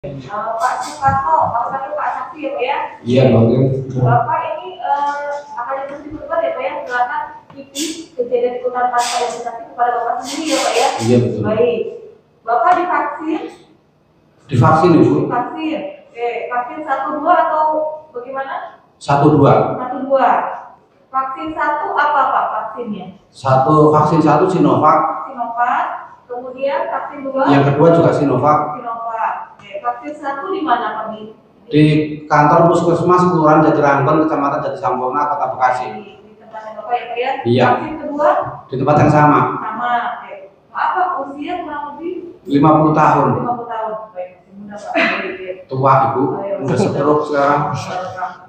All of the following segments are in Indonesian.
Pak Sukarno, maksudnya Pak Sakti ya Pak ya? Iya, Bang. Bapak ini akan dipersilakan ya Pak ya, silakan isi kejadian ikutan pasca yang tetapi kepada Bapak sendiri ya Pak ya? Iya, betul. Baik. Bapak divaksin? Divaksin, Ibu? Divaksin. Oke, vaksin 1, 2 atau bagaimana? 1, 2. 1, 2. Vaksin 1 apa Pak vaksinnya? Vaksin 1 Sinovac. Sinovac. Kemudian vaksin 2? Yang kedua juga Sinovac. Sinovac. Oke, vaksin 1 di mana Pak? Di kantor Puskesmas Kelurahan Jatirangkon, Kecamatan Jatisampurna, Kota Bekasi. Di tempat yang Bapak ya Pak ya? Iya. Vaksin kedua? Di tempat yang sama. Sama. Oke. Maaf Pak, usia kurang lebih 50 tahun. 50 tahun. Baik, masih muda Pak. Baik. Tua, Ibu. Udah stroke sekarang.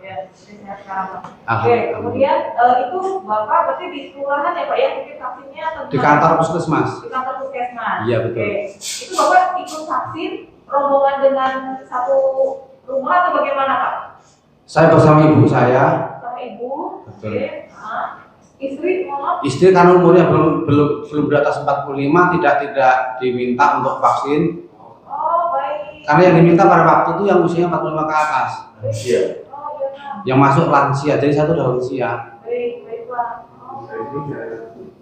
Ya, sehat sekarang Pak. Oke, kemudian itu Bapak berarti di kelurahan ya Pak ya? Mungkin vaksinnya atau Di kantor Puskesmas. Di kantor Puskesmas. Iya, betul. Oke. Itu Bapak ikut vaksin rombongan dengan satu rumah atau bagaimana Pak? Saya bersama ibu saya. Sama ibu. Betul. Oke. Istri mohon. Istri karena umurnya belum di atas 45 tidak diminta untuk vaksin. Oh, baik. Karena yang diminta pada waktu itu yang usianya 45 ke atas. Iya. Oh, iya Pak. Yang masuk lansia, jadi satu udah lansia. Baik, baik Pak.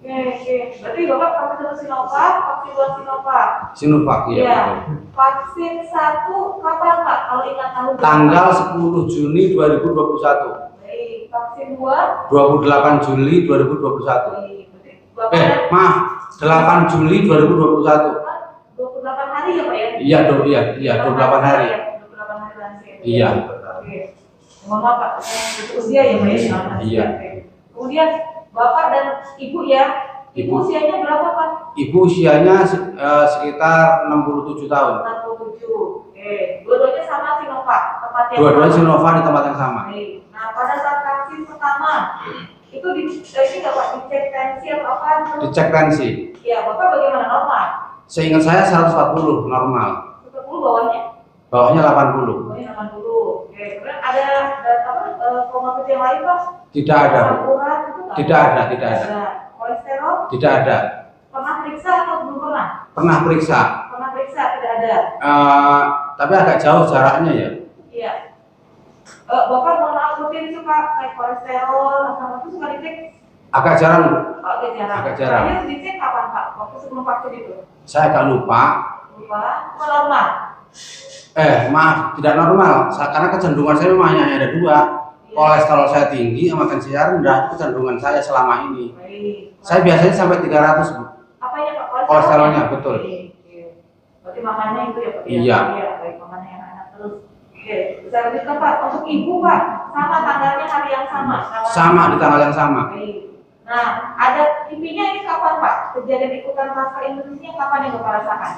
Oke. Berarti Bapak vaksin 1 Sinovac, vaksin 2 Sinovac. Sinovac, iya. Iya. Betul. Vaksin 1 kapan Pak? Kalau ingat tahun Tanggal 10 Juni 2021. Baik. Vaksin 2? 28 Juli 2021. Baik. Berarti Bapak Maaf, 8 Juli 2021. 28 hari ya Pak ya? Iya, 28 hari. 28 hari lansia. Iya. Oke. Mohon maaf Pak, usia ya Pak ya? Iya. Oke. Kemudian Bapak dan Ibu ya? Ibu Ibu. usianya berapa Pak? Ibu usianya sekitar 67 tahun. 67. Oke. Dua-duanya sama Sinovac, tempat yang Dua-duanya sama. Sinovac di tempat yang sama. Baik. Nah, pada saat vaksin pertama itu ini nggak Pak dicek tensi atau apa? Dicek tensi. Ya, Bapak bagaimana normal? Seingat saya 140 normal. 40 bawahnya? Bawahnya 80. Bawahnya 80. Oke. Kemudian ada komorbid yang lain Pak? Tidak ada. Asam urat itu nggak? Tidak ada. Kolesterol? Tidak ada. Pernah periksa atau belum pernah? Pernah periksa. Pernah periksa, tidak ada. Tapi agak jauh jaraknya ya. Iya. Bapak mohon maaf rutin suka kayak kolesterol, asam urat itu suka dicek? Agak jarang. Oh, agak jarang. Agak jarang. Terakhir dicek kapan Pak? Waktu sebelum vaksin itu? Saya agak lupa. Lupa? Normal? Maaf, tidak normal. Karena kecenderungan saya memang hanya ada dua. Iya. Kolesterol saya tinggi, sama tensi saya rendah. Itu kecenderungan saya selama ini. Baik. Saya biasanya sampai 300, Bu. Apanya Pak? Kolesterolnya, betul. Oke. Berarti makannya itu ya Pak? Iya. Iya, baik makannya yang enak terus. Oke, saya lanjutkan Pak. Untuk Ibu Pak, sama tanggalnya hari yang sama? Sama di tanggal yang sama. Baik. Nah, ada intinya ini kapan Pak? Kejadian ikutan pasca Indonesia kapan yang Bapak rasakan?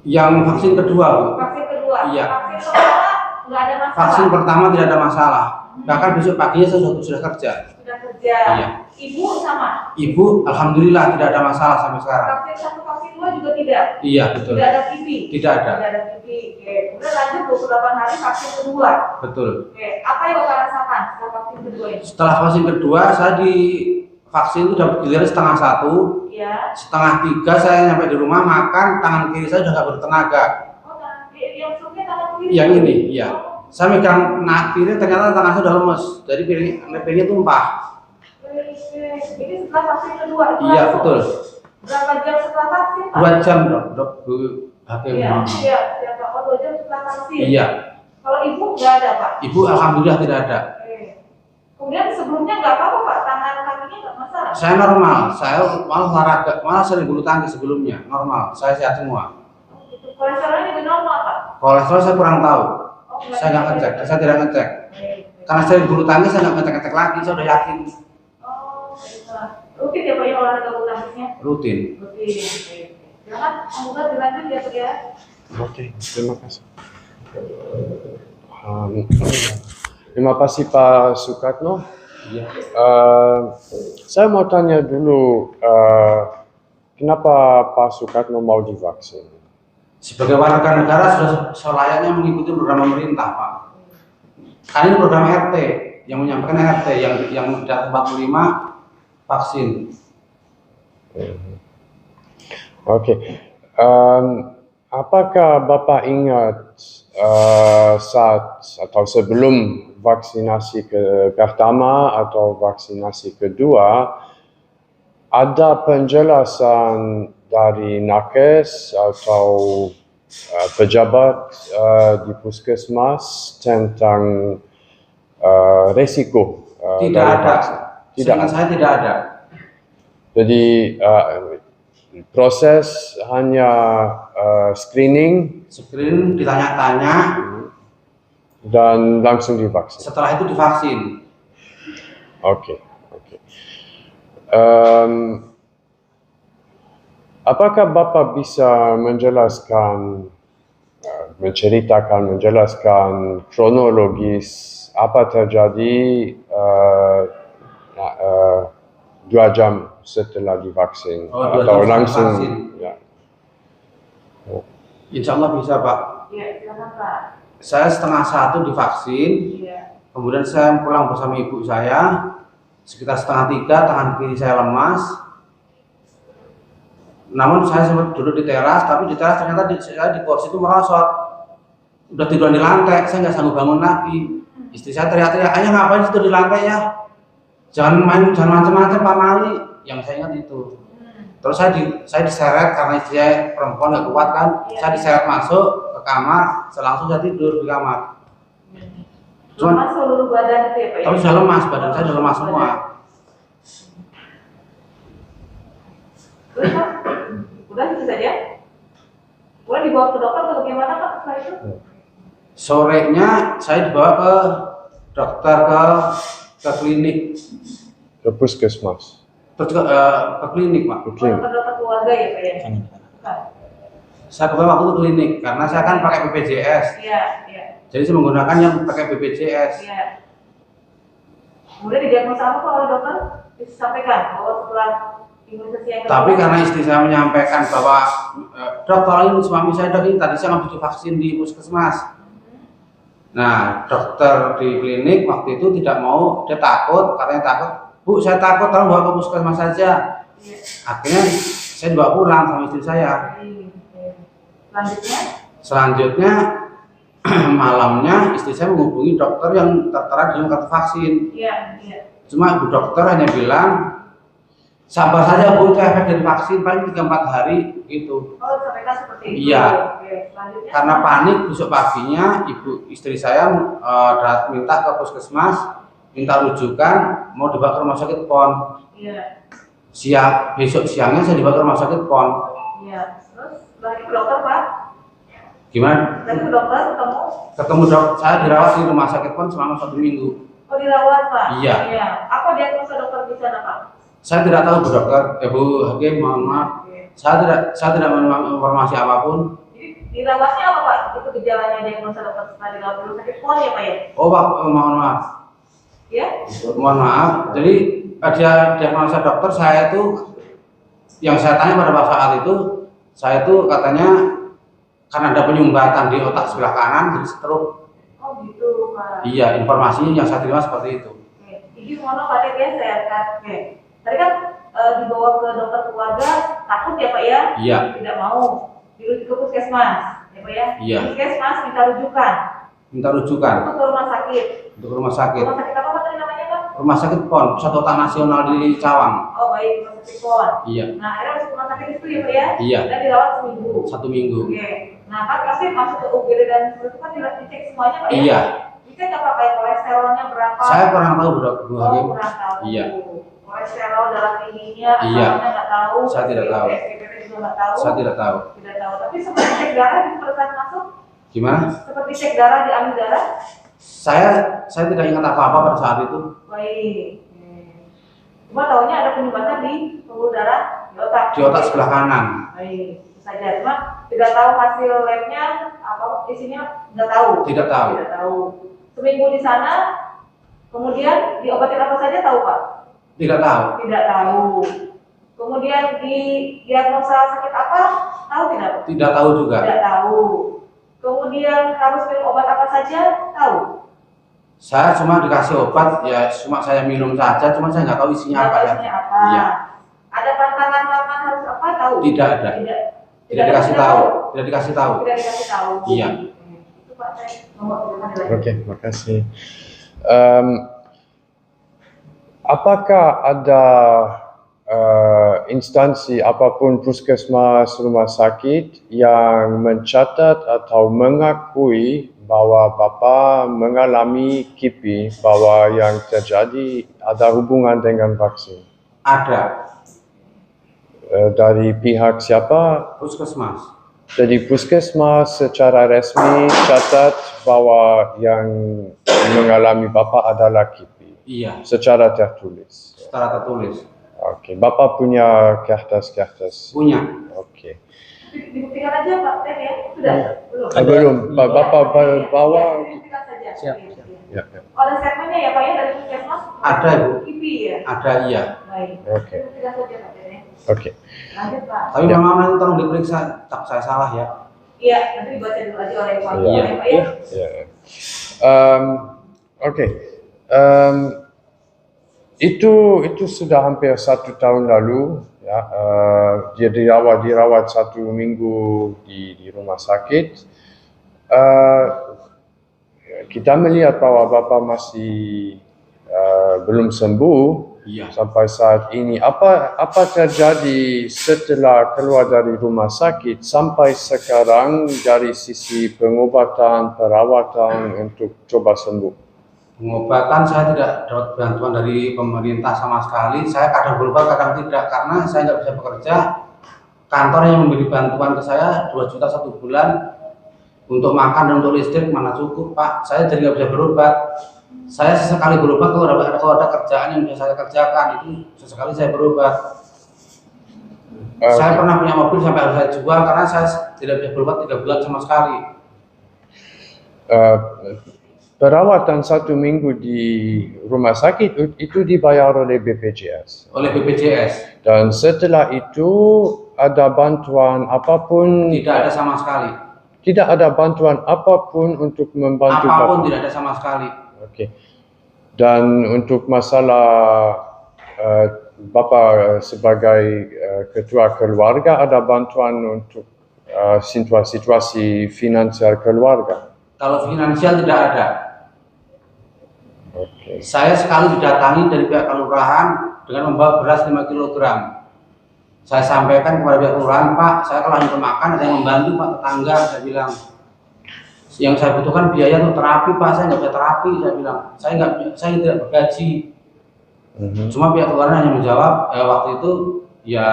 Yang vaksin kedua, Bu. Vaksin kedua. Iya. Vaksin pertama nggak ada masalah. Vaksin pertama tidak ada masalah. Bahkan besok paginya saya sudah kerja. Sudah kerja. Iya. Ibu sama. Ibu, alhamdulillah tidak ada masalah sampai sekarang. Vaksin 1, vaksin 2 juga tidak. Iya, betul. Tidak ada TV. Tidak ada. Tidak ada TV. Oke. Kemudian lanjut 28 hari vaksin kedua. Betul. Oke. Apa yang Bapak rasakan setelah vaksin kedua ini? Setelah vaksin kedua, saya di vaksin itu dapat giliran setengah 1. Iya. Setengah 3 saya nyampe di rumah makan, tangan kiri saya sudah nggak bertenaga. Oh, yang sebelumnya tangan kiri. Yang ini, iya. Saya megang kiri, ternyata tangan saya sudah lemes. Jadi piringnya tumpah. Oke. Ini setelah vaksin kedua. itu Iya, langsung. betul. Berapa jam setelah vaksin Pak? 2 jam, dok, Bu Hakim. Iya. Iya Pak. Oh, 2 jam setelah vaksin. Iya. Kalau Ibu nggak ada Pak? Ibu alhamdulillah tidak ada. Oke. Kemudian sebelumnya nggak apa-apa Pak? Tangan kakinya nggak masalah? Saya normal, saya malah olahraga, malah sering bulu tangkis sebelumnya, normal. Saya sehat semua. Oh, gitu. Kolesterolnya juga normal Pak? Kolesterol saya kurang tahu. Oh, Saya nggak ngecek, saya tidak ngecek. Baik. Karena saya bulu tangkis saya nggak ngecek lagi, saya udah yakin. Oh, baiklah. Rutin ya Pak ya olahraga bulu tangkisnya? Rutin. Rutin. Oke. Jangan semoga dilanjut ya Pak ya. Oke, terima kasih. Terima kasih Pak Sukatno. Iya. Saya mau tanya dulu, kenapa Pak Sukatno mau divaksin? Sebagai warga negara sudah selayaknya mengikuti program pemerintah, Pak. Karena ini program RT yang menyampaikan RT yang di atas 45 vaksin. Oke. apakah Bapak ingat saat atau sebelum vaksinasi pertama atau vaksinasi kedua, ada penjelasan dari nakes atau pejabat di puskesmas tentang resiko Tidak dari ada. vaksin? Tidak Seingat ada. saya tidak ada. Jadi proses hanya screening Screen ditanya-tanya, dan langsung divaksin. setelah itu divaksin. Oke. Apakah Bapak bisa menjelaskan kronologis apa terjadi 2 jam setelah divaksin Oh, 2 atau jam setelah langsung? divaksin. Ya. Insya Allah bisa, Pak. Iya, silakan Pak. Saya 12:30 divaksin, Iya. kemudian saya pulang bersama ibu saya, sekitar 2:30, tangan kiri saya lemas. Namun saya sempat duduk di teras, tapi di teras ternyata saya di kursi itu merosot. Udah tiduran di lantai, saya nggak sanggup bangun lagi. Istri saya teriak-teriak, "Ayah ngapain tidur di lantai ya? Jangan macam-macam Pak Mali." Yang saya ingat itu. Terus saya diseret karena istri saya perempuan nggak kuat kan. Saya diseret masuk ke kamar, langsung saya tidur di kamar. Lemas seluruh badan itu ya Pak? Tapi sudah lemas, badan saya sudah lemas semua. Terus Pak, udah itu saja? Boleh dibawa ke dokter atau bagaimana Pak setelah itu? Sorenya saya dibawa ke dokter ke klinik, Ke puskesmas. terus ke klinik Pak. Ke Ke klinik. dokter keluarga ya Pak ya? Bukan. Saya kebawa waktu itu klinik karena saya kan pakai BPJS. Iya. Jadi saya menggunakan yang pakai BPJS. Iya. Kemudian didiagnosa apa Pak oleh dokter? Disampaikan bahwa setelah imunisasi yang kedua. Tapi karena istri saya menyampaikan bahwa dok tolongin suami saya dok, ini tadi saya habis divaksin di puskesmas. Nah dokter di klinik waktu itu tidak mau, dia takut, katanya takut. Bu saya takut, tolong bawa ke puskesmas saja. Iya. Akhirnya saya dibawa pulang sama istri saya. Selanjutnya? Selanjutnya malamnya istri saya menghubungi dokter yang tertera dalam kartu vaksin. Iya. Cuma ibu dokter hanya bilang sabar saja Bu, itu efek dari vaksin paling 3-4 hari gitu. Oh, sampaikan seperti itu. Iya. Oke, selanjutnya. Karena panik besok paginya istri saya minta ke puskesmas, minta rujukan mau dibawa ke rumah sakit PON. Iya. Besok siangnya saya dibawa ke rumah sakit PON. Iya. Terus lagi ke dokter Pak? Gimana? Lagi ke dokter Ketemu dokter, saya dirawat di rumah sakit PON selama 1 minggu. Oh, dirawat Pak? Iya. Apa diagnosa dokter di sana Pak? Saya tidak tahu Bu Dokter, Bu Hakim, mohon maaf. Oke. Saya tidak menerima informasi apapun. Jadi dirawatnya apa Pak? Itu gejalanya diagnosa dokter setelah dirawat di rumah sakit PON ya Pak ya? Oh Pak, mohon maaf. Ya? Mohon maaf. Jadi diagnosa dokter saya itu, yang saya tanya pada saat itu, saya itu katanya karena ada penyumbatan di otak sebelah kanan, jadi stroke. Oh gitu Pak. Iya, informasinya yang saya terima seperti itu. Oke. Jadi mohon maaf Pak ya saya akan. Oke. Tadi kan dibawa ke dokter keluarga, takut ya Pak ya? Iya. Tidak mau dirujuk ke puskesmas, ya Pak ya? Iya. Puskesmas minta rujukan Minta rujukan untuk ke rumah sakit. untuk rumah sakit. Rumah sakit apa Pak tadi namanya Pak? Rumah sakit PON, Pusat Otak Nasional di Cawang. Oh baik, rumah sakit PON. Iya. Nah akhirnya masuk rumah sakit itu ya Pak ya? Iya. Dan dirawat seminggu. 1 minggu. Oke. Nah kan pasti masuk ke UGD dan seperti itu kan dicek semuanya Pak ya? Iya. Dicek apa kayak kolesterolnya berapa? Saya kurang tahu Bu Hakim. Oh kurang tahu. Iya. Kolesterol darah tingginya, Iya. asalnya nggak tahu. Saya tidak tahu. SPP juga nggak tahu. Saya tidak tahu. Tidak tahu. Tapi seperti cek darah di pada saat masuk, Gimana? seperti cek darah diambil darah. Saya tidak ingat apa-apa pada saat itu. Baik. Cuma tahunya ada penyumbatan di pembuluh darah di otak. Di otak sebelah kanan. Baik, itu saja. Cuma tidak tahu hasil labnya apa isinya, nggak tahu. Tidak tahu. Tidak tahu. Seminggu di sana, kemudian diobatin apa saja tahu Pak? Tidak tahu. Tidak tahu. Kemudian di diagnosa sakit apa? Tahu tidak? Tidak tahu juga. Tidak tahu. Kemudian harus minum obat apa saja? Tahu. Saya cuma dikasih obat, ya cuma saya minum saja, cuma saya nggak tahu isinya apa. Isinya apa? Iya. Ada pantangan harus apa? Tahu? Tidak ada. Tidak. Tidak dikasih tahu, tidak dikasih tahu. Tidak dikasih tahu. Iya. Itu Pak, saya mau lanjut. Oke, makasih. Apakah ada instansi apapun puskesmas rumah sakit yang mencatat atau mengakui bahwa Bapa mengalami KIPI, bahwa yang terjadi ada hubungan dengan vaksin? Ada Dari pihak siapa? puskesmas. Jadi puskesmas secara resmi catat bahwa yang mengalami Bapa adalah KIPI Iya, secara tertulis. secara tertulis. Oke, Bapak punya kertas-kertas? Punya. Oke. Dibuktikan aja Pak Tek ya? Sudah? Belum? Belum, Bapak bawa. Dibuktikan saja. Siap, Iya, siap. iya. Ya, ya. Ada statementnya ya Pak ya dari puskesmas? Ada, Ibu. KIPI ya? Ada, iya. Baik. Oke. Dibuktikan saja Pak Tek. Oke. Lanjut Pak. Tapi Ya. memang nanti tolong diperiksa, tak saya salah ya. Iya, nanti dibaca dulu aja oleh Pak. Iya. Ya, Pak ya? Ya. Oke. Itu sudah hampir 1 tahun lalu. Ya, dia dirawat 1 minggu di rumah sakit. Kita melihat bahwa Bapak masih belum sembuh. Iya. Sampai saat ini, apa terjadi setelah keluar dari rumah sakit sampai sekarang dari sisi pengobatan, perawatan untuk coba sembuh? Pengobatan saya tidak dapat bantuan dari pemerintah sama sekali. Saya kadang berobat, kadang tidak karena saya nggak bisa bekerja. Kantor yang memberi bantuan ke saya 2 juta 1 bulan untuk makan dan untuk listrik mana cukup Pak. Saya jadi nggak bisa berobat. Saya sesekali berobat kalau ada kerjaan yang bisa saya kerjakan, itu sesekali saya berobat. Saya pernah punya mobil sampai harus saya jual karena saya tidak bisa berobat 3 bulan sama sekali. Perawatan 1 minggu di rumah sakit itu dibayar oleh BPJS. Oleh BPJS. Dan setelah itu ada bantuan apapun? Tidak ada sama sekali. Tidak ada bantuan apapun untuk membantu Apapun Bapak? tidak ada sama sekali. Oke. Dan untuk masalah Bapak sebagai ketua keluarga, ada bantuan untuk situasi finansial keluarga? Kalau finansial tidak ada. Oke. Saya sekali didatangi dari pihak kelurahan dengan membawa beras 5 kg. Saya sampaikan kepada pihak kelurahan, Pak, saya kalau hanya makan ada yang membantu Pak, tetangga. Saya bilang, yang saya butuhkan biaya untuk terapi Pak, saya nggak bisa terapi. Saya bilang, saya tidak bergaji. Cuma pihak kelurahan hanya menjawab, waktu itu ya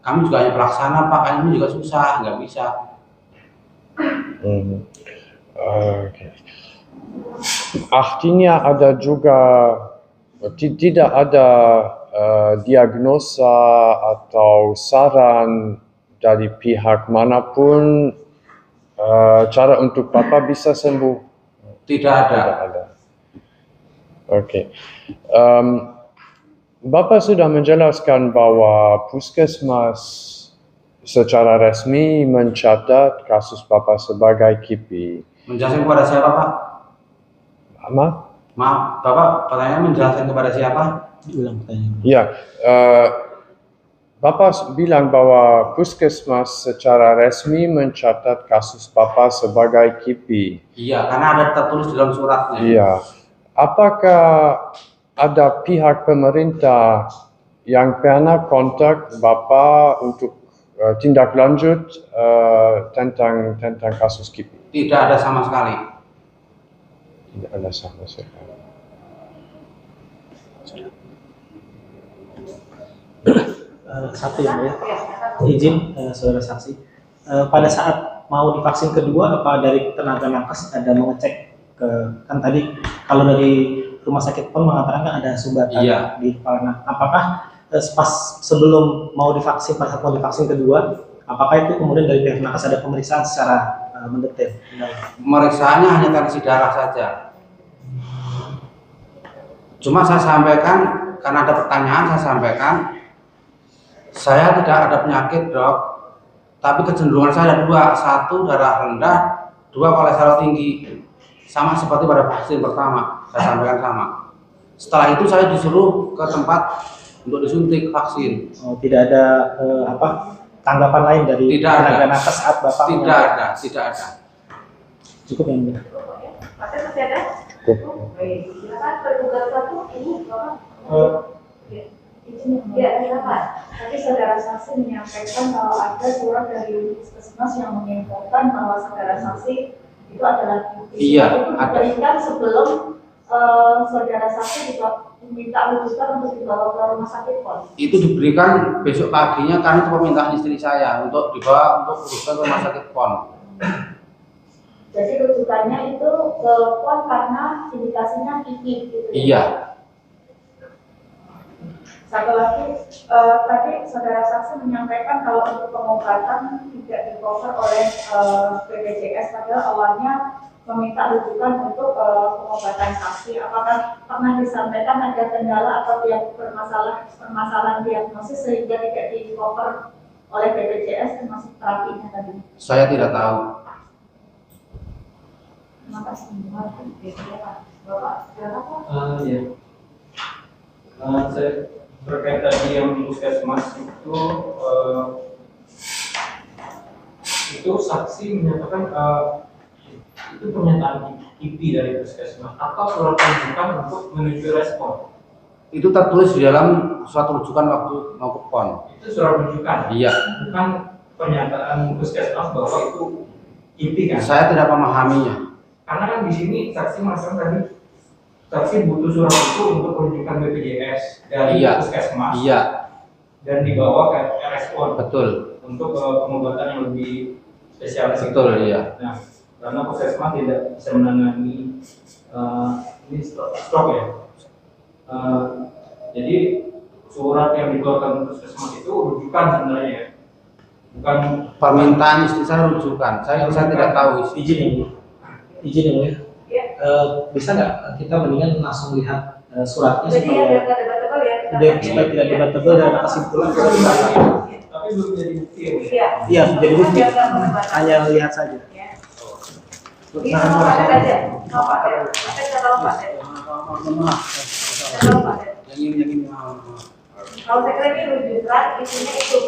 kami juga hanya pelaksana Pak, kami juga susah, nggak bisa. Oke. Artinya ada juga tidak ada diagnosa atau saran dari pihak manapun cara untuk Bapak bisa sembuh? Tidak ada. Tidak ada. Oke. Bapak sudah menjelaskan bahwa puskesmas secara resmi mencatat kasus Bapak sebagai KIPI. Menjelaskan kepada siapa Pak? Maaf, Bapak pertanyaan menjelaskan kepada siapa? Diulang pertanyaan. Ya, Bapak bilang bahwa puskesmas secara resmi mencatat kasus Bapak sebagai KIPI. Iya, karena ada tertulis dalam suratnya. Iya. Apakah ada pihak pemerintah yang pernah kontak Bapak untuk tindak lanjut tentang kasus KIPI? Tidak ada sama sekali. Tidak ada sama sekali. Satu ya, Mbak, ya. Izin saudara saksi. Pada saat mau divaksin kedua, apa dari tenaga nakes ada mengecek ke, kan tadi kalau dari rumah sakit pun mengatakan kan ada sumbatan Iya. di kepala. Nah, apakah pas sebelum mau divaksin, pada saat mau divaksin kedua, apakah itu kemudian dari pihak nakes ada pemeriksaan secara mendetail? Pemeriksaannya hanya tensi darah saja. Cuma saya sampaikan, karena ada pertanyaan saya sampaikan, saya tidak ada penyakit Dok, tapi kecenderungan saya ada 2, 1 darah rendah, 2 kolesterol tinggi, sama seperti pada vaksin pertama, saya sampaikan sama. Setelah itu saya disuruh ke tempat untuk disuntik vaksin. Oh, tidak ada tanggapan lain dari Tidak ada. tenaga nakes saat Bapak Tidak menyampaikan? ada, tidak ada. Cukup yang mulia. Masih masih ada? Baik, silakan tergugat satu ini Bapak. Ya, silakan. Tadi saudara saksi menyampaikan kalau ada surat dari unit puskesmas yang menginfokan bahwa saudara saksi itu adalah Iya, itu ada. diberikan sebelum saudara saksi diminta rujukan untuk dibawa ke rumah sakit PON. Itu diberikan besok paginya karena itu permintaan istri saya untuk dibawa untuk urusan ke rumah sakit PON. Jadi rujukannya itu ke PON karena indikasinya kikik gitu. Iya, Satu lagi, tadi saudara saksi menyampaikan kalau untuk pengobatan tidak di-cover oleh BPJS, padahal awalnya meminta rujukan untuk pengobatan saksi. Apakah pernah disampaikan ada kendala atau permasalahan diagnosis sehingga tidak di-cover oleh BPJS termasuk terapinya tadi? saya tidak tahu. Terima kasih. Bapak, silakan. Ya. Saya terkait tadi yang puskesmas itu saksi menyatakan itu pernyataan KIPI dari puskesmas atau surat rujukan untuk menuju respon. Itu tertulis di dalam suatu rujukan waktu mau ke PON. Itu surat rujukan, Iya, bukan pernyataan puskesmas bahwa itu KIPI kan? saya tidak memahaminya. Karena kan di sini saksi mengatakan tadi saksi butuh surat itu untuk rujukan BPJS dari Iya. puskesmas Iya, dan dibawa ke respon betul, untuk pengobatan yang lebih spesialis. betul, iya. Nah, karena puskesmas tidak bisa menangani ini stroke ya. Jadi surat yang dikeluarkan puskesmas itu rujukan sebenarnya ya. Bukan Permintaan istri saya rujukan. Saya tidak tahu isi. Izin yang mulia. Izin yang mulia. Ya. Bisa nggak kita mendingan langsung lihat suratnya Jadi ya, biar supaya nggak debat-debat ya. supaya tidak debat-debat dan ada kesimpulan. tapi belum jadi bukti ya. Bu. Iya. Iya, jadi bukti. Biar nggak perdebatan. Hanya lihat saja. Ya. Ini sama Pak Ded aja. Sama Pak Ded. Saya nggak tahu Pak Ded. Saya tahu Pak Ded. Yang ini. Kalau saya kira ini rujukan, isinya itu.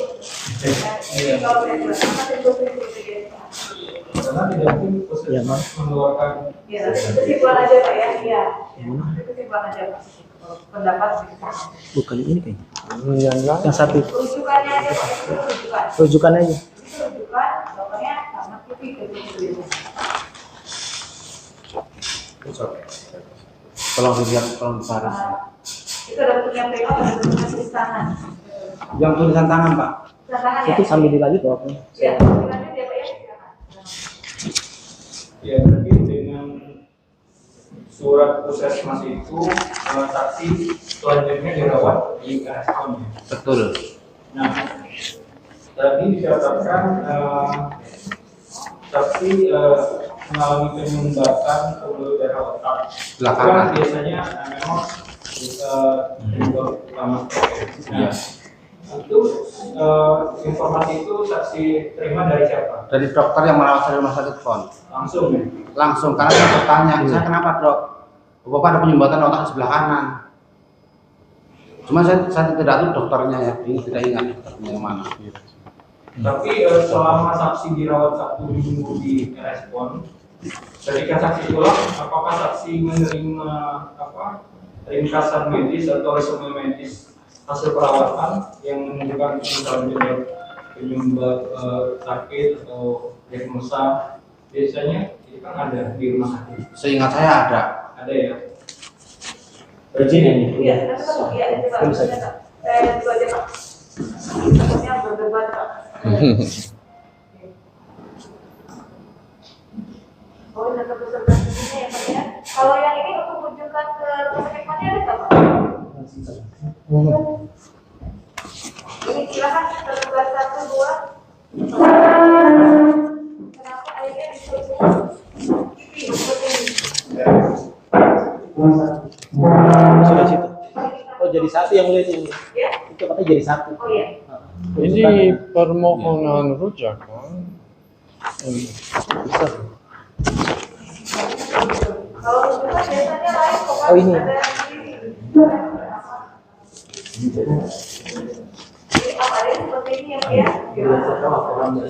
Ya, kalau saya kira, apa sih itu BPJS? Karena tidak mungkin Iya, puskesmas Mas. mengeluarkan Ya, nanti kesimpulan aja Pak ya. Iya. Nanti kesimpulan aja Pak. Pendapat gitu. Bukan ini kayaknya. Yang lain? Yang satu. Rujukannya aja Pak, itu rujukan. Rujukannya aja. Itu rujukan, pokoknya sama TV gitu. Tolong dilihat, tolong disaris. Itu ada bentuk yang PO, ada bentuk tulis tangan. Yang tulisan tangan, Pak. Tulisan tangan ya? Itu sambil dilanjut Pak. Ya, lanjut ya Pak ya. Silakan. ya berarti dengan surat puskesmas itu saksi selanjutnya dirawat di respon. Betul. Nah, tadi dikatakan saksi mengalami penyumbatan pembuluh darah otak. Belakangan. Itu kan biasanya memang penyebab utama. Nah, itu informasi itu saksi terima dari siapa? Dari dokter yang merawat saya di rumah sakit PON. Langsung ya? Langsung, karena saya bertanya, saya kenapa dok? Bapak ada penyumbatan otak di sebelah kanan. Cuma saya tidak tahu dokternya ya, ini tidak ingat dokternya yang mana. Tapi selama saksi dirawat 1 minggu di respon, ketika saksi pulang, apakah saksi menerima ringkasan medis atau resume medis hasil perawatan yang menunjukkan misalnya penyebab sakit atau diagnosa? Biasanya itu kan ada di rumah sakit. Seingat saya ada. Ada ya. Izin yang mulia. Iya, nanti Pak, iya, nanti Pak. Saya itu aja Pak. Takutnya berdebat Pak. Oh, udah peserta sini ya Pak ya. Kalau yang ini untuk rujukan ke rumah sakit mana ada nggak Pak? Ini silakan tertugas 1, 2. Kenapa akhirnya disuruh TV seperti ini? Sudah situ. Oh jadi satu yang mulia ini. Ya? Itu katanya jadi satu. Oh iya. Ini permohonan rujukan. Bisa. Kalau rujukan biasanya lain kok Pak. Oh, ini. Ada yang ini. Jadi apa ada yang seperti ini ya Pak ya? Yang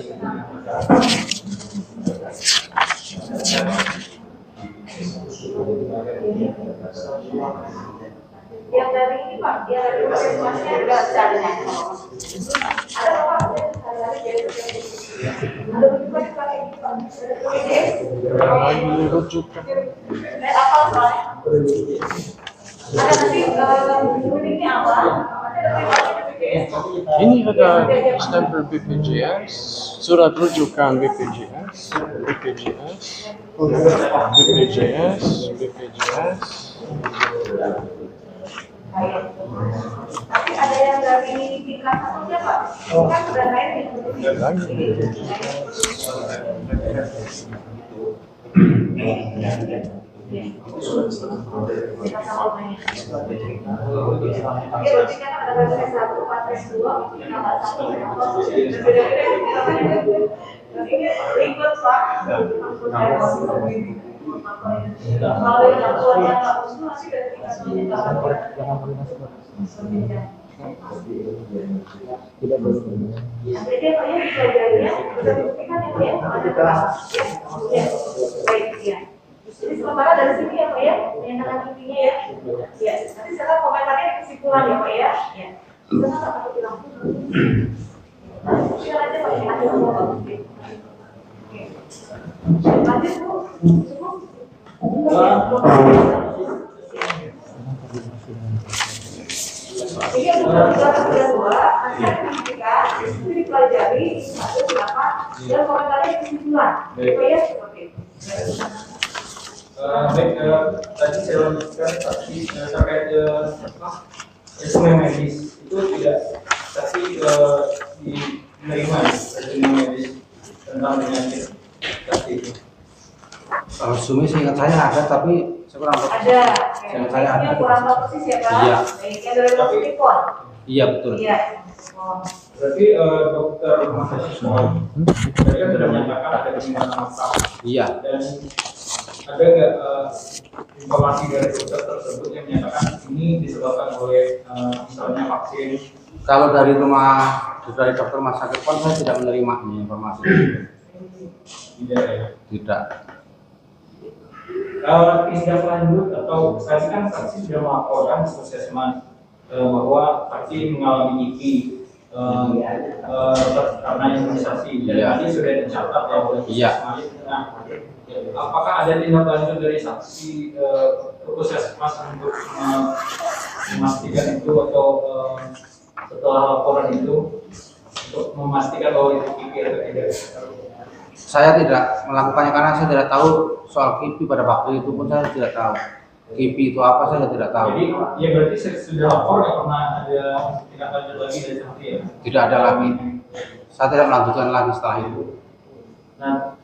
dari ini Pak, yang dari puskesmasnya nggak bisa ada yang ada Pak, hari-hari jadi ada juga dipakai gitu Pak. Lagi rujukan. Apa soalnya? Ada nanti unitnya apa? Nanti ada BPJS. Ini ada stempel BPJS, surat rujukan BPJS, BPJS. Tapi ada yang dari tingkat satunya Pak, kan sudah naik nih. Iya, berarti kan ada bagian satu, pasien dua, tingkat satu, ini ikut Pak. Kalau yang tuanya nggak usul nanti dari tingkat satu tingkat satu. Jadi Pak ya dipelajarinya, sudah dibuktikan ya Pak ya, ada berapa? Ya, baik ya. Jadi sementara dari sini ya Pak ya, menyatakan intinya ya. Ya, nanti sekarang komentarnya di kesimpulan ya Pak ya. Ya. Kita nggak takut bilang. Share aja Pak, ada yang mau bagus. Oke. Lanjut Bu. Jadi untuk pelajaran kedua, nanti ada dibuktikan, itu dipelajari, ada silakan, dan komentarnya di kesimpulan. Pak ya, seperti itu. Baik, tadi saya lanjutkan saksi terkait resume medis itu tidak saksi menerima resume medis tentang penyakit saksi itu. Resume seingat saya ada, tapi saya kurang tahu. Ada. Seingat saya ada. Yang kurang tahu persis ya Pak. Iya. Baik, yang dari dokter Tipon. Iya betul. Iya. Oh. Berarti dokter mahasiswa tadi kan sudah menyatakan ada kemungkinan masalah. Iya. Dan ada nggak informasi dari dokter tersebut yang menyatakan ini disebabkan oleh misalnya vaksin? Kalau dari dokter rumah sakit pun saya tidak menerima informasi. Tidak ya. Tidak. Tindak lanjut atau saya kan saksi sudah melaporkan ke puskesmas bahwa saksi mengalami IPI karena imunisasi dan Iya. tadi sudah dicatat ya oleh Iya. puskesmas. Nah, apakah ada tindak lanjut dari saksi ke puskesmas untuk memastikan itu atau setelah laporan itu untuk memastikan bahwa itu IPI atau tidak? Saya tidak melakukannya karena saya tidak tahu soal KIPI pada waktu itu pun saya tidak tahu. KIPI itu apa saya tidak tahu. Jadi ya berarti sudah lapor nggak pernah ada tindak lanjut lagi dari saksi ya? Tidak ada lagi. Saya tidak melanjutkan lagi setelah itu. Nah,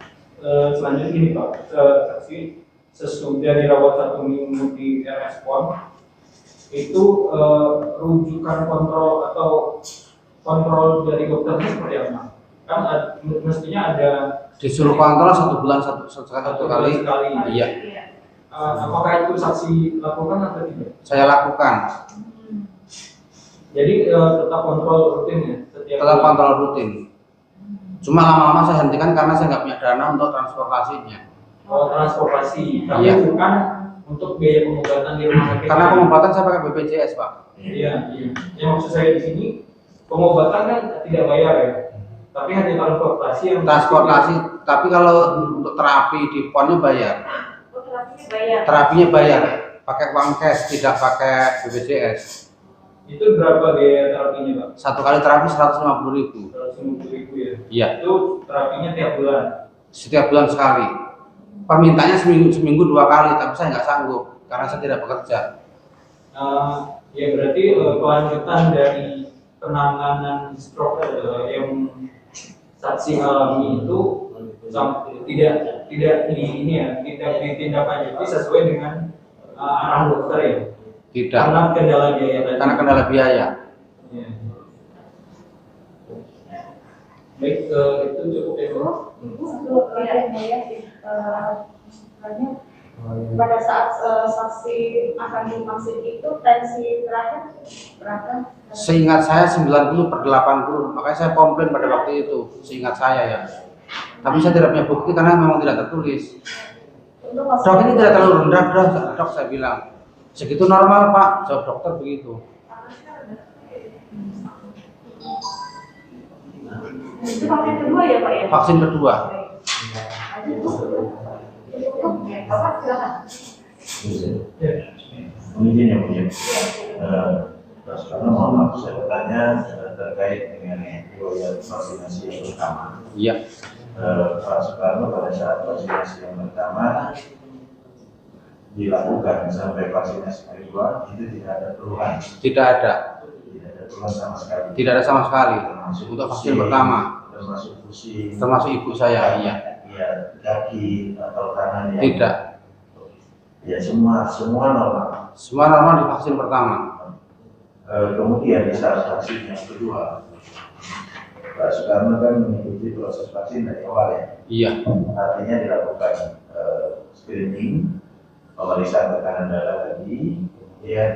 selanjutnya gini Pak, saksi sesudah dirawat 1 minggu di RS-PON itu rujukan kontrol atau kontrol dari dokternya seperti apa? Kan mestinya ada Disuruh kontrol 1 bulan satu kali. sekali. Iya. Apakah itu saksi lakukan atau tidak? Saya lakukan. Jadi tetap kontrol rutin ya setiap Tetap bulan? kontrol rutin. Cuma lama-lama saya hentikan karena saya nggak punya dana untuk transportasinya. Oh, transportasi, tapi Iya. bukan untuk biaya pengobatan di rumah sakit. Karena pengobatan saya pakai BPJS Pak. Iya, iya. Yang maksud saya di sini pengobatan kan tidak bayar ya, tapi hanya transportasi yang Transportasi, tapi kalau untuk terapi di PON-nya bayar. Oh, terapinya bayar. Terapinya bayar, pakai uang cash, tidak pakai BPJS. itu berapa biaya terapinya Pak? Satu kali terapi 150.000. 150.000 ya. Iya. Itu terapinya tiap bulan. Setiap bulan sekali. Permintaannya seminggu 2 kali, tapi saya nggak sanggup karena saya tidak bekerja. Ya berarti kelanjutan dari penanganan stroke yang saksi alami itu tidak ditindaklanjuti sesuai dengan arahan dokter ya. Tidak. Karena kendala biaya tadi. Karena kendala biaya. Ya. Baik, itu cukup ya Bu. Ibu untuk ya, misalnya Pada saat saksi akan divaksin itu tensi terakhir berapa? Seingat saya 90/80, makanya saya komplain pada waktu itu, seingat saya ya. Tapi saya tidak punya bukti karena memang tidak tertulis. Untuk Dok, ini tidak terlalu rendah, dok, saya bilang. Segitu normal Pak, jawab dokter begitu. Itu vaksin kedua ya Pak ya? Vaksin kedua. Bapak silakan. Mungkin yang punya karena mohon maaf saya bertanya terkait dengan riwayat vaksinasi yang pertama. Iya. Pak Soekarno pada saat vaksinasi yang pertama dilakukan sampai vaksinasi kedua itu tidak ada keluhan. Tidak ada. Tidak ada keluhan sama sekali. Tidak ada sama sekali. Termasuk Untuk vaksin pusing, pertama. termasuk pusing, Termasuk ibu saya, iya. ya kaki atau tangan yang Tidak. ya semua normal. Semua normal di vaksin pertama. Kemudian di saat vaksin yang kedua, Pak Soekarno kan mengikuti proses vaksin dari awal ya. Iya. Artinya dilakukan screening, pemeriksaan tekanan darah tadi, kemudian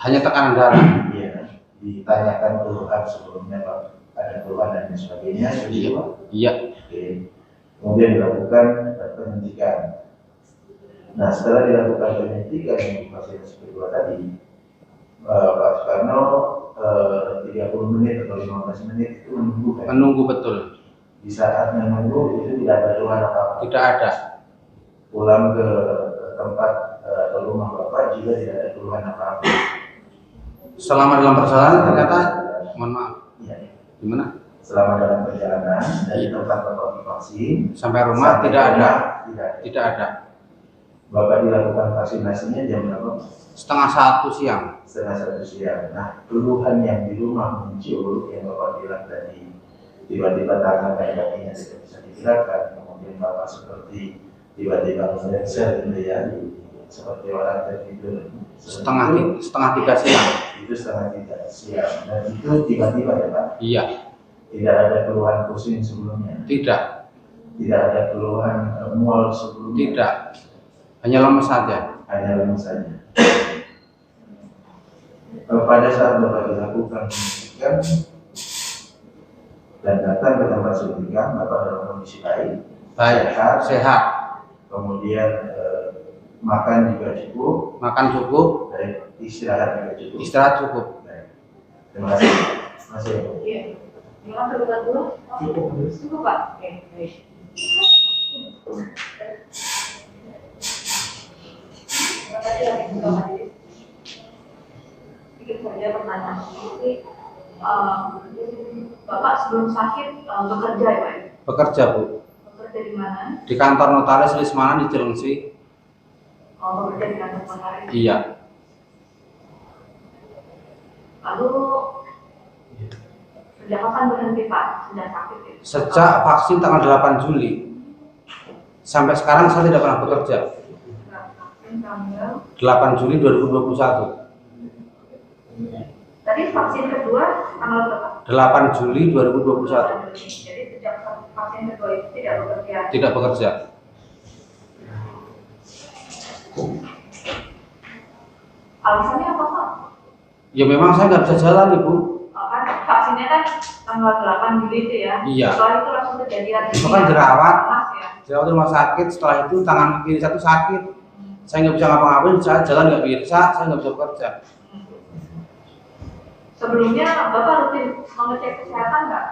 Hanya tekanan darah. ya, ditanyakan keluhan sebelumnya Pak, ada keluhan dan sebagainya. Iya. Pak. Iya. Oke. Kemudian dilakukan penyuntikan. Nah setelah dilakukan penyuntikan yang vaksinasi kedua tadi, Pak Soekarno 30 menit atau 15 menit itu menunggu kan? Menunggu betul. Di saat menunggu itu tidak ada keluhan apa-apa. Tidak ada. Pulang ke tempat atau rumah Bapak juga tidak ada keluhan apa-apa. Selama dalam perjalanan ternyata, mohon maaf, Ya. gimana? Selama dalam perjalanan dari tempat Bapak divaksin Sampai rumah sampai tidak ada. rumah, tidak ada. Tidak ada. Bapak dilakukan vaksinasinya jam berapa? 1:30 siang. Setengah 1 siang. Nah, keluhan yang di rumah muncul yang Bapak bilang tadi, tiba-tiba tangan dan kakinya tidak bisa digerakkan, kemudian Bapak seperti tiba-tiba mengeser gitu ya, seperti orang tertidur. Setengah 3 siang. Itu setengah 3 siang. Dan itu tiba-tiba ya Pak, Iya. tidak ada keluhan pusing sebelumnya, Tidak. tidak ada keluhan mual sebelumnya. Tidak. Hanya lemes saja. Hanya lemes saja. Pada saat Bapak dilakukan penyuntikan dan datang ke tempat suntikan, Bapak dalam kondisi baik, Baik. Sehat. kemudian makan juga cukup, Makan cukup. dan istirahat juga cukup. Istirahat cukup. Baik. Terima kasih. Masih. Iya. Yang terlibat dulu? Cukup Pak? Oke, baik. Terima kasih ya, Pak Hadir. Sedikit saja pertanyaan. Jadi, Bapak sebelum sakit bekerja ya Pak? Bekerja, Bu. Bekerja di mana? Di kantor notaris Lismanan di Cilengsi. Oh, bekerja di kantor notaris. Iya. Lalu sejak kapan berhenti Pak? Sejak sakit ya? Sejak vaksin tanggal 8 Juli. Sampai sekarang saya tidak pernah bekerja. Vaksin tanggal 8 Juli 2021. Tadi vaksin kedua tanggal berapa? 8 Juli 2021. Jadi sejak vaksin kedua itu tidak bekerja. Tidak bekerja. Alasannya apa Pak? Ya memang saya nggak bisa jalan, Ibu. Kan vaksinnya kan tanggal 8 Juli itu ya. Iya. Setelah itu langsung kejadian. Itu kan dirawat. Mas ya. Dirawat di rumah sakit. Setelah itu tangan kiri satu sakit. Saya nggak bisa ngapa-ngapain. Saya jalan nggak bisa. Saya nggak bisa bekerja. Sebelumnya Bapak rutin mengecek kesehatan nggak?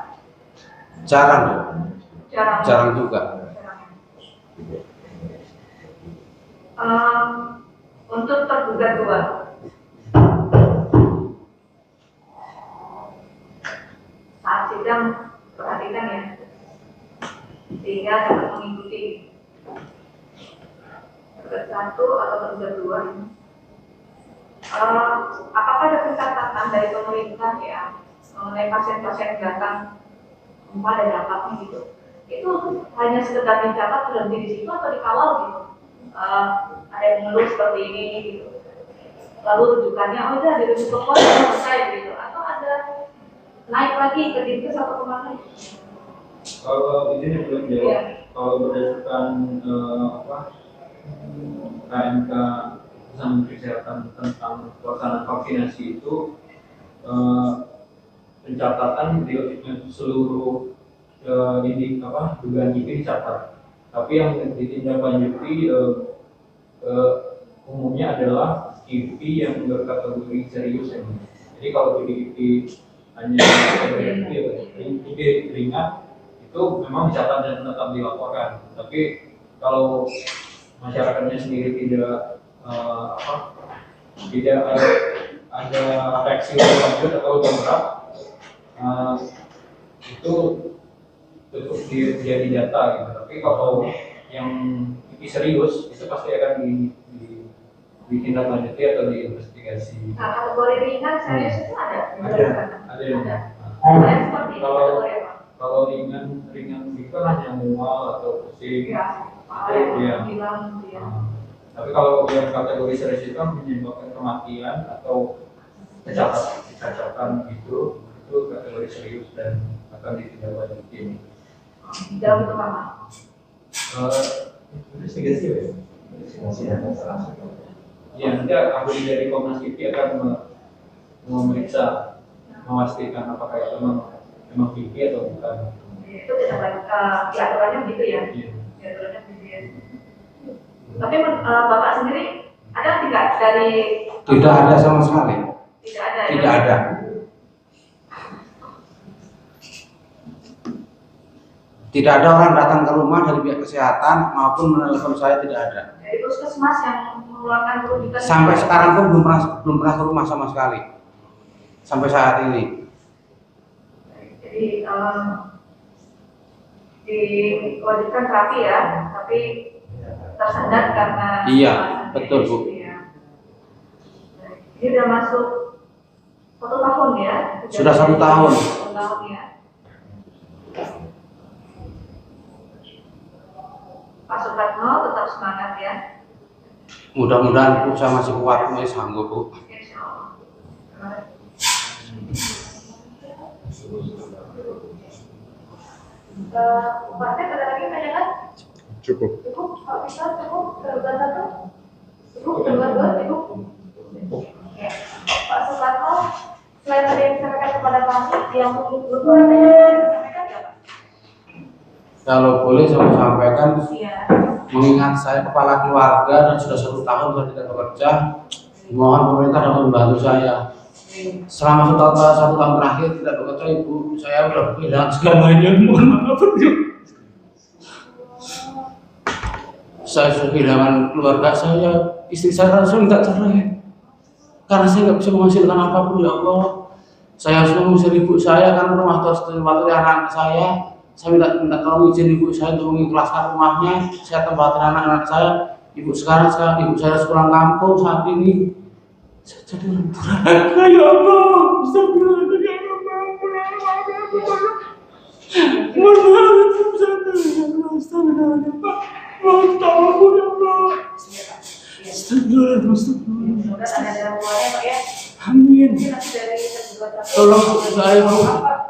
Jarang, Bu. Jarang. Jarang juga. Untuk tergugat dua. Saat sidang perhatikan ya, sehingga dapat mengikuti tergugat satu atau tergugat dua ini. Apakah ada pencatatan dari pemerintah ya mengenai pasien-pasien datang tanpa ada dampaknya gitu? Itu hanya sekedar mencatat berhenti di situ atau dikawal gitu? Ada yang mengeluh seperti ini gitu. Lalu rujukannya, oh udah dirujuk ke pos selesai gitu. Atau ada naik lagi ke dinkes atau kemana? Kalau izin yang belum jawab, Iya. kalau berdasarkan KMK Keputusan Menteri Kesehatan tentang pelaksanaan vaksinasi itu pencatatan di seluruh dugaan KIPI dicatat. Tapi yang ditindaklanjuti umumnya adalah KIPI yang berkategori serius ya. Jadi kalau KIPI hanya KIPI ringan itu memang dicatat dan tetap dilaporkan. Tapi kalau masyarakatnya sendiri tidak ada reaksi lanjut atau berat, itu tetap jadi data gitu. Tapi kalau yang KIPI serius itu pasti akan ditindaklanjuti atau diinvestigasi. Nah, kategori ringan serius itu ada. Seperti Kalau ringan itu hanya mual atau pusing. Hilang gitu ya. Tapi kalau yang kategori serius itu menyebabkan kematian atau kecacatan itu kategori serius dan akan ditindaklanjuti. Dalam bentuk apa? Investigasi ya. Investigasi yang salah satu. Ya, nanti ahli dari Komnas KIPI akan memeriksa, memastikan apakah itu memang KIPI atau bukan. Itu tidak aturannya begitu ya? Iya. Aturannya begitu ya. Tapi Bapak sendiri ada tidak dari? Tidak ada sama sekali. Tidak ada. Tidak ada. Tidak ada orang datang ke rumah dari pihak kesehatan maupun menelpon saya, tidak ada. Dari puskesmas yang mengeluarkan rujukan. Sampai sekarang pun belum pernah ke rumah sama sekali. Sampai saat ini. Jadi diwajibkan terapi ya, tapi tersendat karena. Iya, betul Bu. Ya. Ini sudah masuk 1 tahun ya? Sudah 1 tahun. 1 tahun ya. Pak Sukarno tetap semangat ya. Mudah-mudahan Bu saya masih kuat, masih sanggup Bu. Insya Allah. Pak Ted, ada lagi tanyakan? Cukup. Cukup, Pak Bisa, cukup, kerugian satu? Cukup, kerugian dua, cukup? Ya. Pak Sukarno, selain tadi yang disampaikan kepada kami, yang belum ada yang disampaikan nggak Pak? Kalau boleh saya sampaikan, Iya. mengingat saya kepala keluarga dan sudah 1 tahun saya tidak bekerja, mohon pemerintah dapat membantu saya. Selama 1 tahun terakhir tidak bekerja, Ibu, saya sudah kehilangan segalanya. Mohon maaf, Bu. Saya sudah kehilangan keluarga saya, istri saya langsung minta cerai karena saya nggak bisa menghasilkan apapun. Ya Allah, saya harus mengusir ibu saya karena rumah itu harus ditempati anak saya. Saya minta tolong izin ibu saya untuk mengikhlaskan rumahnya. Saya tempatin anak-anak saya. Ibu sekarang ibu saya harus pulang kampung saat ini. Saya jadi orang durhaka. Ya Allah, astagfirullah, ya Allah. Semoga ada dalam buahnya Pak ya. Amin. Mungkin nanti dari kedua Tolong saya Bu.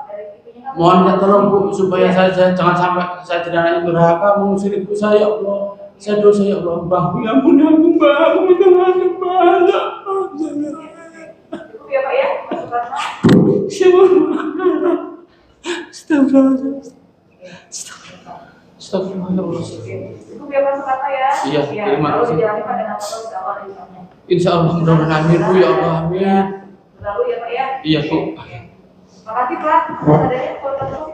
dari pipinya kan. Mohon ya tolong Bu supaya saya jangan sampai saya tidak lagi durhaka mengusir ibu saya. Ya Allah, saya dosa ya Allah. Mbah, ya ampun aku Mbah, aku minta maaf Mbah. Cukup ya Pak ya, Pak Sukarno. Astagfirullah. Cukup ya Pak Sukarno ya. Iya, terima lalu kasih. dijalani pada nama Allah di awal insya-Allah. Insya Allah mudah-mudahan amin Bu ya Allah, amin. Lalu ya Pak ya. Iya Bu. Makasih Pak. Adanya